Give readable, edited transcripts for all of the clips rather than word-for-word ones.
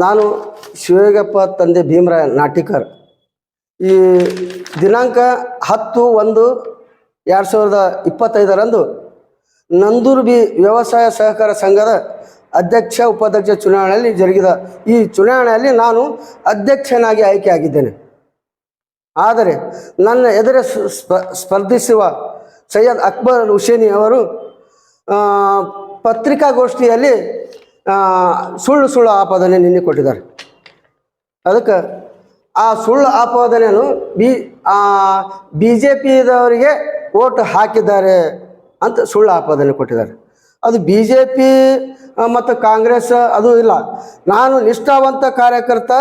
ನಾನು ಶಿವಯೋಗಪ್ಪ ತಂದೆ ಭೀಮರಾಯ ನಾಟಿಕರ್. ಈ ದಿನಾಂಕ 10/1/2025 ನಂದೂರು ವ್ಯವಸಾಯ ಸಹಕಾರ ಸಂಘದ ಅಧ್ಯಕ್ಷ ಉಪಾಧ್ಯಕ್ಷ ಚುನಾವಣೆಯಲ್ಲಿ ಜರುಗಿದ ಈ ಚುನಾವಣೆಯಲ್ಲಿ ನಾನು ಅಧ್ಯಕ್ಷನಾಗಿ ಆಯ್ಕೆಯಾಗಿದ್ದೇನೆ. ಆದರೆ ನನ್ನ ಎದುರು ಸ್ಪರ್ಧಿಸುವ ಸೈಯದ್ ಅಕ್ಬರ್ ಹುಸೇನಿ ಅವರು ಪತ್ರಿಕಾಗೋಷ್ಠಿಯಲ್ಲಿ ಸುಳ್ಳು ಆಪಾದನೆ ನಿನ್ನೆ ಕೊಟ್ಟಿದ್ದಾರೆ. ಅದಕ್ಕೆ ಆ ಸುಳ್ಳು ಆಪಾದನೆಯನ್ನು BJPದವರಿಗೆ ವೋಟ್ ಹಾಕಿದ್ದಾರೆ ಅಂತ ಸುಳ್ಳು ಆಪಾದನೆ ಕೊಟ್ಟಿದ್ದಾರೆ. ಅದು BJP ಮತ್ತು ಕಾಂಗ್ರೆಸ್ ಅದು ಇಲ್ಲ. ನಾನು ನಿಷ್ಠಾವಂತ ಕಾರ್ಯಕರ್ತ,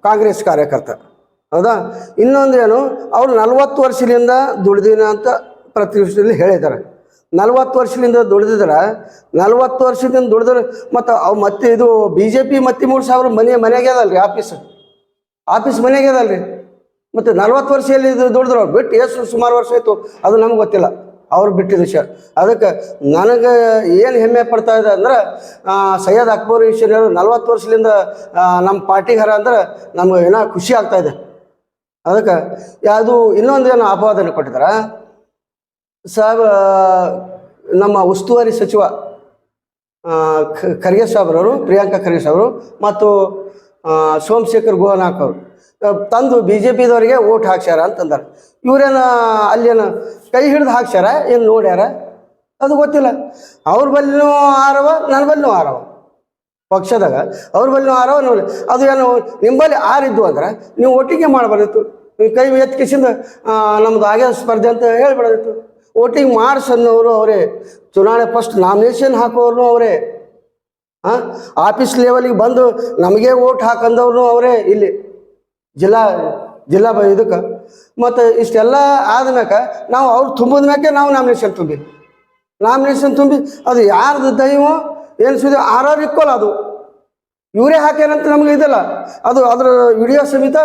ಕಾಂಗ್ರೆಸ್ ಕಾರ್ಯಕರ್ತ, ಹೌದಾ. ಇನ್ನೊಂದು ಏನು, ಅವರು 40 ವರ್ಷದಿಂದ ದುಡಿದಿನ ಅಂತ ಪ್ರತಿಷ್ಠೆಯಲ್ಲಿ ಹೇಳಿದ್ದಾರೆ. 40 ವರ್ಷದಿಂದ ದುಡಿದಿದ್ರೆ 40 ವರ್ಷದಿಂದ ದುಡಿದ್ರೆ ಮತ್ತು ಅವು ಮತ್ತೆ ಇದು BJP ಮತ್ತೆ 3,000 ಮನೆಗೆ ಅದಲ್ರಿ, ಆಫೀಸ್ ಮನೆಗೆ ಅದಲ್ರಿ. ಮತ್ತು 40 ವರ್ಷದಲ್ಲಿ ಇದು ದುಡಿದ್ರು ಅವ್ರು ಬಿಟ್ಟು ಎಷ್ಟು ಸುಮಾರು ವರ್ಷ ಆಯಿತು ಅದು ನಮ್ಗೆ ಗೊತ್ತಿಲ್ಲ, ಅವ್ರು ಬಿಟ್ಟಿದ ವಿಷಯ. ಅದಕ್ಕೆ ನನಗೆ ಏನು ಹೆಮ್ಮೆ ಪಡ್ತಾ ಇದೆ ಅಂದ್ರೆ ಸೈಯದ್ ಅಕ್ಬರ್ ಹುಸೇನಿ ಅವರು 40 ವರ್ಷದಿಂದ ನಮ್ಮ ಪಾರ್ಟಿಗಾರ ಅಂದ್ರೆ ನಮ್ಗೆ ಏನೋ ಖುಷಿ ಆಗ್ತಾಯಿದೆ. ಅದಕ್ಕೆ ಅದು ಇನ್ನೊಂದು ಏನು ಆಪಾದನೆ ಕೊಟ್ಟಿದ್ದಾರೆ ಸಾಹೇಬ್, ನಮ್ಮ ಉಸ್ತುವಾರಿ ಸಚಿವ ಖರ್ಗೆ ಸಾಹೇಬ್ರವರು, ಪ್ರಿಯಾಂಕಾ ಖರ್ಗೆ ಸಾಹೇಬರು ಮತ್ತು ಸೋಮಶೇಖರ್ ಗೋನಾಕ್ ಅವರು ತಂದು BJPದವರಿಗೆ ವೋಟ್ ಹಾಕ್ಸ್ಯಾರ ಅಂತಂದಾರೆ. ಇವ್ರೇನು ಅಲ್ಲೇನು ಕೈ ಹಿಡಿದು ಹಾಕ್ಸ್ಯಾರ, ಏನು ನೋಡ್ಯಾರ ಅದು ಗೊತ್ತಿಲ್ಲ. ಅವ್ರ ಬಲ್ಲಿನೂ ಆರವ, ನನ್ನ ಬಲ್ಲಿನೂ ಆರವ, ಪಕ್ಷದಾಗ ಅವ್ರ ಬಲ್ಲಿನೂ ಆರವ ನೋಡಿ. ಅದು ಏನು ನಿಂಬಲ್ಲಿ ಆರಿದ್ದು ಅಂದ್ರೆ ನೀವು ಒಟ್ಟಿಗೆ ಮಾಡಬಾರ್ದಿತ್ತು. ನೀವು ಕೈ ಎತ್ತಿಸಿಂದ ನಮ್ಮದು ಆಗ್ಯ ಸ್ಪರ್ಧೆ ಅಂತ ಹೇಳ್ಬಿಡೋದಿತ್ತು. ವೋಟಿಂಗ್ ಮಾಡಿಸೋರು ಅವರೇ, ಚುನಾವಣೆ ಫಸ್ಟ್ ನಾಮಿನೇಷನ್ ಹಾಕೋರು ಅವರೇ, ಆಫೀಸ್ ಲೆವೆಲಿಗೆ ಬಂದು ನಮಗೆ ವೋಟ್ ಹಾಕಂದವ್ರು ಅವರೇ ಇಲ್ಲಿ ಜಿಲ್ಲಾ ಇದಕ್ಕೆ. ಮತ್ತು ಇಷ್ಟೆಲ್ಲ ಆದ್ಮ್ಯಾಕ ನಾವು ಅವ್ರು ತುಂಬಿದ ಮ್ಯಾಕೆ ನಾವು ನಾಮಿನೇಷನ್ ತುಂಬಿ ಅದು ಯಾರ್ದು ದೈವ ಏನು ಸುದ್ದಿ ಆರಾರು ಇಕ್ಕೋಲ್ಲ, ಅದು ಇವರೇ ಹಾಕ್ಯಾರಂತ ನಮ್ಗೆ ಇದಲ್ಲ. ಅದು ಅದರ ವಿಡಿಯೋ ಸಮೇತ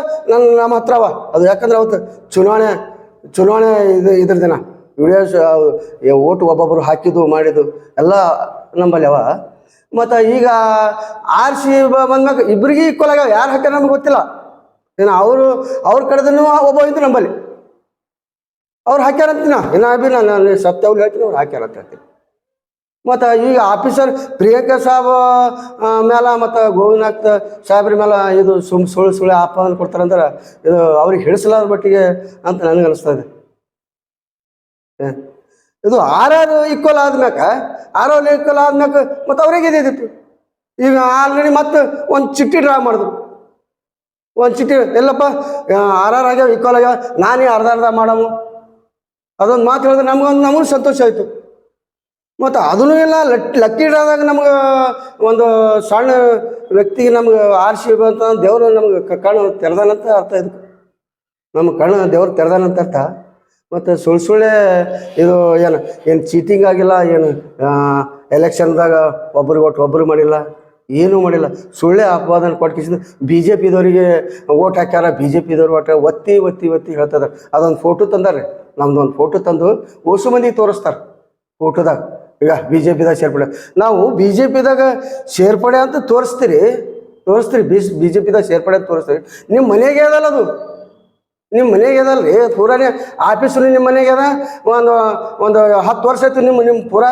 ನಮ್ಮ ಹತ್ರ ಅವ ಅದು. ಯಾಕಂದ್ರೆ ಅವತ್ತು ಚುನಾವಣೆ ಇದ್ರ ದಿನ ವಿಡಿಯೋಸ್ ಓಟು ಒಬ್ಬೊಬ್ಬರು ಹಾಕಿದ್ದು ಮಾಡಿದ್ದು ಎಲ್ಲ ನಂಬಲ್ಲಿ ಅವ. ಮತ್ತು ಈಗ ಆರಿಸಿ ಬಂದ್ಮ್ಯಾಗ ಇಬ್ಬರಿಗೆ ಈಕ್ವಲ್ ಆಗ್ಯಾವ. ಯಾರು ಹಾಕ್ಯಾರ ನಮ್ಗೆ ಗೊತ್ತಿಲ್ಲ. ಇನ್ನು ಅವ್ರ ಕಡೆದೂ ಒಬ್ಬ ಇದ್ದು ನಂಬಲ್ಲಿ ಅವ್ರು ಹಾಕ್ಯಾರಂತೀನ ನಾನು ಸತ್ಯವ್ರು ಹೇಳ್ತೀನಿ, ಅವ್ರು ಹಾಕ್ಯಾರಂತ ಹೇಳ್ತೀನಿ. ಮತ್ತು ಈಗ ಆಫೀಸರ್ ಪ್ರಿಯಾಂಕಾ ಸಾಹೇಬ್ ಮೇಲೆ ಮತ್ತು ಗೋವಿನಾಥ್ ಸಾಹೇಬ್ರ ಮೇಲೆ ಇದು ಸುಳ್ಳು ಆಪಾದನೆ ಕೊಡ್ತಾರಂದ್ರೆ ಇದು ಅವ್ರಿಗೆ ಹಿಡಿಸಲಾರ ಮಟ್ಟಿಗೆ ಅಂತ ನನಗೆ ಅನಿಸ್ತಾ ಇದೆ. ಇದು ಆರ್ಆರ್ ಈಕ್ವಲ್ ಆದ್ಮ್ಯಾಕ ಮತ್ತು ಅವ್ರಿಗೆ ಇದಿತ್ತು. ಈಗ ಆಲ್ರೆಡಿ ಮತ್ತೆ ಒಂದು ಚಿಟ್ಟಿ ಡ್ರಾ ಮಾಡಿದ್ರು. ಒಂದು ಚಿಟ್ಟಿ ಎಲ್ಲಪ್ಪ ಆರ್ಆರ್ ಆಗ್ಯಾವ, ಈಕ್ವಲ್ ಆಗ್ಯಾವ, ನಾನೇ ಅರ್ಧ ಮಾಡಮು ಅದೊಂದು ಮಾತು ಹೇಳಿದ್ರೆ ನಮಗೂ ಸಂತೋಷ ಆಯಿತು. ಮತ್ತು ಅದೂ ಇಲ್ಲ ಲಕ್ಕಿ ಡ್ರಾದಾಗ ನಮ್ಗೆ ಒಂದು ಸಣ್ಣ ವ್ಯಕ್ತಿಗೆ ನಮ್ಗೆ ಆರಿಸಿ ಬಂತ ದೇವರು ನಮ್ಗೆ ಕಣ್ಣು ತೆರೆದಾನಂತ ಅರ್ಥ. ಇದಕ್ಕೆ ನಮ್ಮ ಕಣ್ಣು ದೇವ್ರು ತೆರೆದಾನಂತ ಅರ್ಥ. ಮತ್ತು ಸುಳ್ಳೆ ಇದು ಏನು ಚೀಟಿಂಗ್ ಆಗಿಲ್ಲ, ಏನು ಎಲೆಕ್ಷನ್ದಾಗ ಒಬ್ರು ಮಾಡಿಲ್ಲ, ಏನೂ ಮಾಡಿಲ್ಲ. ಸುಳ್ಳೆ ಆಪಾದನೆ ಕೊಟ್ಕಿಸಿದ BJPದವರಿಗೆ ಓಟ್ ಹಾಕ್ಯಾರ, BJPದವ್ರು ಒಟ್ಟ ಒತ್ತಿ ಹೇಳ್ತದಾರೆ. ಅದೊಂದು ಫೋಟೋ ತಂದಾರೆ, ನಮ್ದೊಂದು ಫೋಟೋ ತಂದು ಓಸು ಮಂದಿಗೆ ತೋರಿಸ್ತಾರೆ ಫೋಟೋದಾಗ. ಈಗ BJPದಾಗ ಸೇರ್ಪಡೆ, ನಾವು BJPದಾಗ ಸೇರ್ಪಡೆ ಅಂತ ತೋರಿಸ್ತೀರಿ BJPದಾಗ ಸೇರ್ಪಡೆ ಅಂತ ತೋರಿಸ್ತೀರಿ. ನಿಮ್ಮ ಮನೆಗೆ ಅದಲ್ಲ, ಅದು ನಿಮ್ಮ ಮನೆಗೆ ಅದಲ್ರಿ, ಪೂರಾನೇ ಆಫೀಸು ನಿಮ್ಮ ಮನೆಗೆ ಅದ. ಒಂದು 10 ವರ್ಷ ಆಯ್ತು ನಿಮ್ಮ ಪೂರ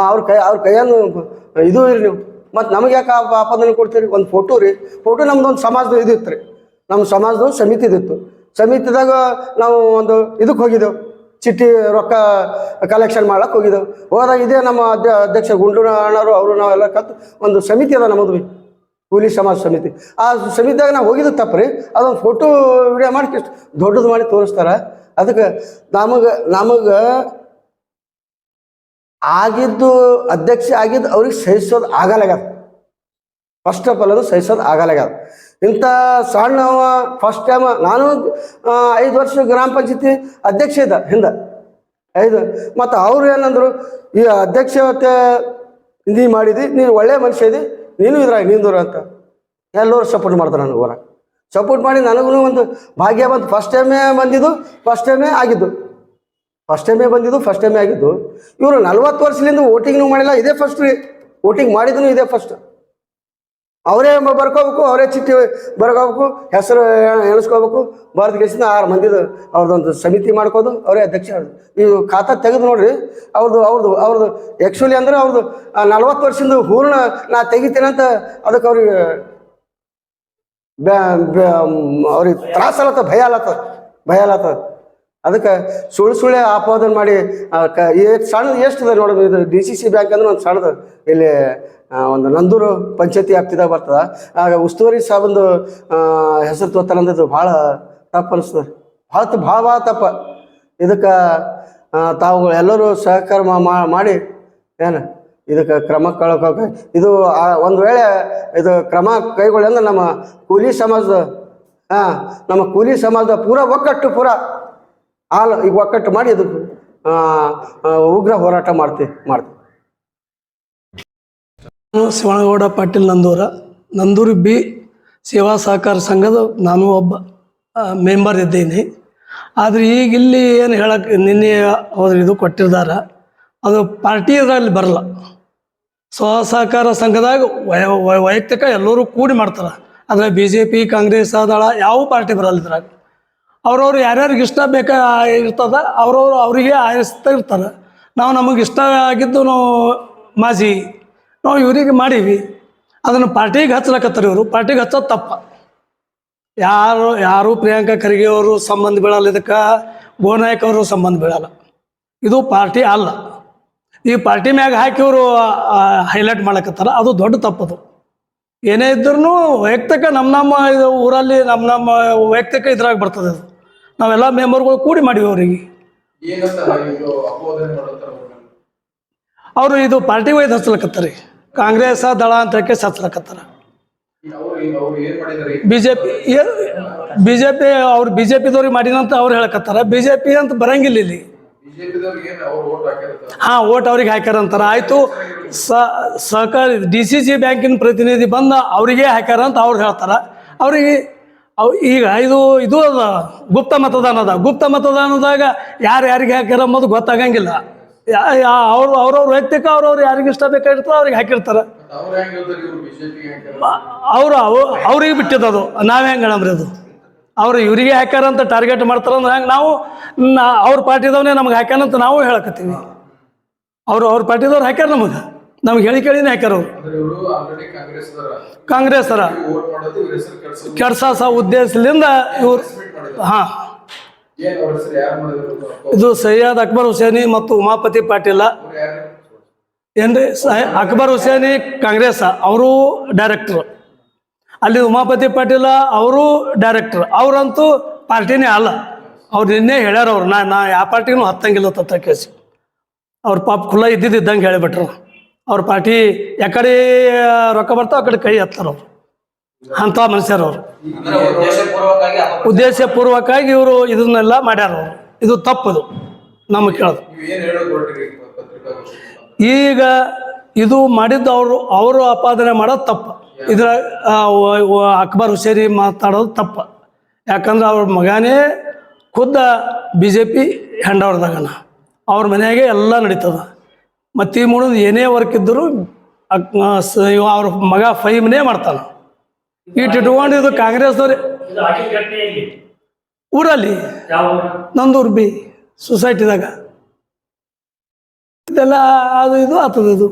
ಅವ್ರ ಕೈಯನ್ನು ಇದು ಇರಿ ನೀವು. ಮತ್ತು ನಮಗೆ ಯಾಕೆ ಆಪಾದನೆ ಕೊಡ್ತೀರಿ? ಒಂದು ಫೋಟೋ ನಮ್ದೊಂದು ಸಮಾಜದ ಇದಿತ್ತು ರೀ, ನಮ್ಮ ಸಮಾಜದ ಸಮಿತಿ ಇದಿತ್ತು. ಸಮಿತಿದಾಗ ನಾವು ಒಂದು ಇದಕ್ಕೆ ಹೋಗಿದ್ದೆವು, ಚಿಟ್ಟಿ ರೊಕ್ಕ ಕಲೆಕ್ಷನ್ ಮಾಡ್ಲಿಕ್ಕೆ ಹೋಗಿದ್ದೆವು. ಹೋದಾಗ ಇದೇ ನಮ್ಮ ಅಧ್ಯಕ್ಷ ಗುಂಡೂರ ಅಣ್ಣವರು ಅವರು ನಾವೆಲ್ಲ ಕತ್ತು ಒಂದು ಸಮಿತಿ ಅದ ನಮ್ಮದು, ಕೂಲಿ ಸಮಾಜ ಸಮಿತಿ. ಆ ಸಮಿತಿಯಾಗ ನಾವು ಹೋಗಿದ್ದು ತಪ್ಪು. ಅದೊಂದು ಫೋಟೋ ವಿಡಿಯೋ ಮಾಡಿ ದೊಡ್ಡದು ಮಾಡಿ ತೋರಿಸ್ತಾರೆ. ಅದಕ್ಕೆ ನಮಗೆ ಆಗಿದ್ದು ಅಧ್ಯಕ್ಷ ಆಗಿದ್ದು ಅವ್ರಿಗೆ ಸಹಿಸೋದು ಆಗಲಾಗ್ಯದ. ಫಸ್ಟ್ ಆಫ್ ಆಲ್ ಅದು ಸಹಿಸೋದು ಆಗಲಾಗ್ಯದ. ಇಂಥ ಸಣ್ಣ ಫಸ್ಟ್ ಟೈಮ್ ನಾನು 5 ವರ್ಷ ಗ್ರಾಮ ಪಂಚಾಯತಿ ಅಧ್ಯಕ್ಷ ಇದ್ದ ಹಿಂದೆ 5. ಮತ್ತು ಅವ್ರು ಏನಂದ್ರು, ಈ ಅಧ್ಯಕ್ಷತೆ ನೀ ಮಾಡಿದಿ, ನೀನು ಒಳ್ಳೆ ಮನುಷ್ಯ ಇದ್ದಿ, ನೀನು ಇದ್ರಾಗ ನಿಂದೂರು ಅಂತ ಎಲ್ಲರೂ ಸಪೋರ್ಟ್ ಮಾಡ್ತಾರೆ. ನನಗೆ ಹೊರ ಸಪೋರ್ಟ್ ಮಾಡಿ ನನಗೂ ಒಂದು ಭಾಗ್ಯ ಬಂತು. ಫಸ್ಟ್ ಟೈಮೇ ಬಂದಿದ್ದು, ಫಸ್ಟ್ ಟೈಮೇ ಆಗಿದ್ದು. ಇವರು 40 ವರ್ಷದಿಂದ ವೋಟಿಂಗ್ನೂ ಮಾಡಿಲ್ಲ, ಇದೇ ಫಸ್ಟ್ ರೀ. ವೋಟಿಂಗ್ ಮಾಡಿದ್ರು ಇದೇ ಫಸ್ಟ್. ಅವರೇ ಬರ್ಕೋಬೇಕು, ಅವರೇ ಚಿಟ್ಟಿ ಬರ್ಕೋಬೇಕು, ಹೆಸರು ಎಣಿಸ್ಕೋಬೇಕು, ಬರೆದು ಗೆಸಿಂದ 6 ಮಂದಿದು ಅವ್ರದ್ದೊಂದು ಸಮಿತಿ ಮಾಡ್ಕೋದು, ಅವರೇ ಅಧ್ಯಕ್ಷ. ಈ ಖಾತಾ ತೆಗೆದು ನೋಡ್ರಿ, ಅವ್ರದ್ದು ಆ್ಯಕ್ಚುಲಿ ಅಂದ್ರೆ ಅವ್ರದ್ದು 40 ವರ್ಷದಿಂದ ಹೂರ್ಣ ನಾ ತೆಗಿತೇನಂತ ಅದಕ್ಕೆ ಅವ್ರಿಗೆ ಅವ್ರಿಗೆ ತ್ರಾಸ ಅಲತ್ತ, ಭಯ ಅಲತ್ತ. ಅದಕ್ಕೆ ಸುಳ್ಳೆ ಆಪಾದನೆ ಮಾಡಿ ಸಣ್ಣದು ಎಷ್ಟಿದೆ ನೋಡಿ. ಇದು DCC ಬ್ಯಾಂಕ್ ಅಂದ್ರೆ ಒಂದು ಸಣ್ಣದು ಇಲ್ಲಿ ಒಂದು ನಂದೂರು ಪಂಚಾಯತಿ ವ್ಯಾಪ್ತಿದಾಗ ಬರ್ತದೆ. ಆಗ ಉಸ್ತುವಾರಿ ಸಾಬಂದು ಹೆಸರು ತೋತಾರಂಥದ್ದು ಭಾಳ ತಪ್ಪು ಅನಿಸ್ತದೆ, ಭಾಳ ತಪ್ಪ. ಇದಕ್ಕೆ ತಾವು ಎಲ್ಲರೂ ಸಹಕಾರ ಮಾಡಿ ಏನು ಇದಕ್ಕೆ ಕ್ರಮ ಇದು ಒಂದು ವೇಳೆ ಇದು ಕ್ರಮ ಕೈಗೊಳ್ಳಿ ಅಂದ್ರೆ ನಮ್ಮ ಕೂಲಿ ಸಮಾಜದ ಪೂರ ಒಕ್ಕಟ್ಟು ಈಗ ಒಕ್ಕಟ್ಟು ಮಾಡಿ ಇದಕ್ಕೆ ಉಗ್ರ ಹೋರಾಟ ಮಾಡ್ತೀವಿ. ಶಿವನಗೌಡ ಪಾಟೀಲ್ ನಂದೂರು ಬಿ ಸೇವಾ ಸಹಕಾರ ಸಂಘದ ನಾನು ಒಬ್ಬ ಮೆಂಬರ್ ಇದ್ದೀನಿ. ಆದರೆ ಈಗ ಇಲ್ಲಿ ಏನು ಹೇಳಕ್ಕೆ ನಿನ್ನೆ ಅವ್ರು ಇದು ಕೊಟ್ಟಿದ್ದಾರೆ, ಅದು ಪಾರ್ಟಿ ಇದರಲ್ಲಿ ಬರಲ್ಲ. ಸ್ವಸಹಕಾರ ಸಂಘದಾಗ ವೈಯಕ್ತಿಕ ಎಲ್ಲರೂ ಕೂಡಿ ಮಾಡ್ತಾರೆ. ಆದರೆ BJP, ಕಾಂಗ್ರೆಸ್, ದಳ ಯಾವ ಪಾರ್ಟಿ ಬರಲ್ಲ ಇದ್ರಾಗ. ಅವ್ರವ್ರು ಯಾರ್ಯಾರಿಗೆ ಇಷ್ಟ ಇರ್ತದ ಅವರಿಗೆ ಆರಿಸ್ತಾ ಇರ್ತಾರೆ. ನಮಗೆ ಇಷ್ಟ ಆಗಿದ್ದು ನಾವು ಮಾಜಿ ನಾವು ಇವರಿಗೆ ಮಾಡೀವಿ, ಅದನ್ನು ಪಾರ್ಟಿಗೆ ಹಚ್ಲಕತ್ತಾರೆ. ಇವರು ಪಾರ್ಟಿಗೆ ಹಚ್ಚೋದು ತಪ್ಪ. ಯಾರು ಪ್ರಿಯಾಂಕಾ ಖರ್ಗೆ ಅವರು ಸಂಬಂಧ ಬೀಳಲ್ಲ, ಇದಕ್ಕೆ ಗೋನಾಯಕ್ ಅವರು ಸಂಬಂಧ ಬೀಳಲ್ಲ. ಇದು ಪಾರ್ಟಿ ಅಲ್ಲ. ಈ ಪಾರ್ಟಿ ಮ್ಯಾಗ ಹಾಕಿ ಇವರು ಹೈಲೈಟ್ ಮಾಡಕತ್ತಾರ, ಅದು ದೊಡ್ಡ ತಪ್ಪದು. ಏನೇ ಇದ್ರೂ ವೈಯಕ್ತಿಕ ನಮ್ಮ ಇದು ಊರಲ್ಲಿ ನಮ್ಮ ವೈಯಕ್ತಿಕ ಇದ್ರಾಗ ಬರ್ತದೆ. ಅದು ನಾವೆಲ್ಲ ಮೆಂಬರ್ಗಳು ಕೂಡಿ ಮಾಡಿವಿ. ಅವರಿಗೆ ಅವರು ಇದು ಪಾರ್ಟಿ ವೈದ್ ಹಚ್ಲಕತ್ತಾರೆ, ಕಾಂಗ್ರೆಸ್ ದಳ ಅಂತ ಹೇಳಿ ಹಚ್ಲಕತ್ತಾರ. ಬಿಜೆಪಿ ಅವ್ರು BJPದವ್ರಿಗೆ ಮಾಡಿನಂತ ಅವ್ರು ಹೇಳಕತ್ತಾರ. BJP ಅಂತ ಬರಂಗಿಲ್ಲ ಇಲ್ಲಿ. ಓಟ್ ಅವ್ರಿಗೆ ಹಾಕ್ಯಾರ ಅಂತಾರ. ಆಯ್ತು, ಸಹಕಾರ DCC ಬ್ಯಾಂಕಿನ ಪ್ರತಿನಿಧಿ ಬಂದ ಅವರಿಗೆ ಹಾಕ್ಯಾರ ಅಂತ ಅವ್ರು ಹೇಳ್ತಾರ. ಅವ್ರಿಗೆ ಈಗ ಇದು ಅದ ಗುಪ್ತ ಮತದಾನದಾಗ ಯಾರಿಗೆ ಹಾಕ್ಯಾರ ಅನ್ನೋದು ಗೊತ್ತಾಗಂಗಿಲ್ಲ. ಅವ್ರವ್ರ ವೈಯಕ್ತಿಕ ಅವ್ರವ್ರು ಯಾರಿಗೆ ಇಷ್ಟ ಬೇಕಾಗಿರ್ತೋ ಅವ್ರಿಗೆ ಹಾಕಿರ್ತಾರ. ಅವ್ರಿಗೆ ಬಿಟ್ಟಿದ್ದು. ನಾವೇ ಹೆಂಗೆ ಹೇಳಮ್ರಿ, ಅದು ಅವ್ರು ಇವರಿಗೆ ಹಾಕ್ಯಾರ ಅಂತ ಟಾರ್ಗೆಟ್ ಮಾಡ್ತಾರಂದ್ರೆ ಹಂಗೆ ನಾವು ಅವ್ರ ಪಾರ್ಟಿದವನೇ ನಮ್ಗೆ ಹಾಕ್ಯಾನಂತ ನಾವು ಹೇಳಕತ್ತೀವಿ. ಅವ್ರ ಪಾರ್ಟಿದವ್ರು ಹಾಕ್ಯಾರ, ನಮ್ಗೆ ಕೇಳಿನೇ ಹಾಕ್ಯಾರ. ಅವರು ಕಾಂಗ್ರೆಸ್ ಕೆಡ್ಸ ಉದ್ದೇಶದಿಂದ ಇವ್ರು ಇದು ಸೈಯದ್ ಅಕ್ಬರ್ ಹುಸೇನಿ ಮತ್ತು ಉಮಾಪತಿ ಪಾಟೀಲ ಏನ್ರಿ. ಅಕ್ಬರ್ ಹುಸೇನಿ ಕಾಂಗ್ರೆಸ್, ಅವರು ಡೈರೆಕ್ಟ್ರು. ಅಲ್ಲಿ ಉಮಾಪತಿ ಪಾಟೀಲ ಅವರು ಡೈರೆಕ್ಟ್ರ್. ಅವರಂತೂ ಪಾರ್ಟಿನೇ ಅಲ್ಲ. ಅವ್ರು ನಿನ್ನೆ ಹೇಳ್ಯಾರ, ಅವ್ರು ನಾ ಯಾವ ಪಾರ್ಟಿನೂ ಹತ್ತಂಗಿಲ್ಲ ತತ್ತ ಕೇಸಿ. ಅವ್ರ ಪಾಪ ಖುಲ್ಲ ಇದ್ದಂಗೆ ಹೇಳಿಬಿಟ್ರು. ಅವ್ರ ಪಾರ್ಟಿ ಯಾಕಡೆ ರೊಕ್ಕ ಬರ್ತಾವ ಆ ಕಡೆ ಕೈ ಹತ್ತಾರ. ಅವ್ರು ಅಂಥ ಮನುಷ್ಯರವ್ರು. ಉದ್ದೇಶಪೂರ್ವಕವಾಗಿ ಇವರು ಇದನ್ನೆಲ್ಲ ಮಾಡ್ಯಾರ. ಅವರು ಇದು ತಪ್ಪದು ನಮಗೆ ಕೇಳೋದು. ಈಗ ಇದು ಮಾಡಿದ್ದು ಅವರು ಆಪಾದನೆ ಮಾಡೋದು ತಪ್ಪು. ಇದ್ರ ಅಕ್ಬರ್ ಹುಸೇನಿ ಮಾತಾಡೋದು ತಪ್ಪ. ಯಾಕಂದ್ರೆ ಅವ್ರ ಮಗನೇ ಖುದ್ದ BJP ಹೆಂಡವ್ರದಾಗನ, ಅವ್ರ ಮನೆಯಾಗೆ ಎಲ್ಲ ನಡೀತದ. ಮತ್ತು ಈ ಮಾಡೋದು ಏನೇ ವರ್ಕ್ ಇದ್ದರೂ ಅವ್ರ ಮಗ ಫೈಮ್ನೇ ಮಾಡ್ತಾನೆ. ಇಟ್ಕೊಂಡು ಇದು ಕಾಂಗ್ರೆಸ್ದವ್ರೆ ಊರಲ್ಲಿ ನಂದೂರು ಬಿ ಸೊಸೈಟಿದಾಗ ಇದೆಲ್ಲ ಅದು ಇದು ಆಗ್ತದೆ. ಇದು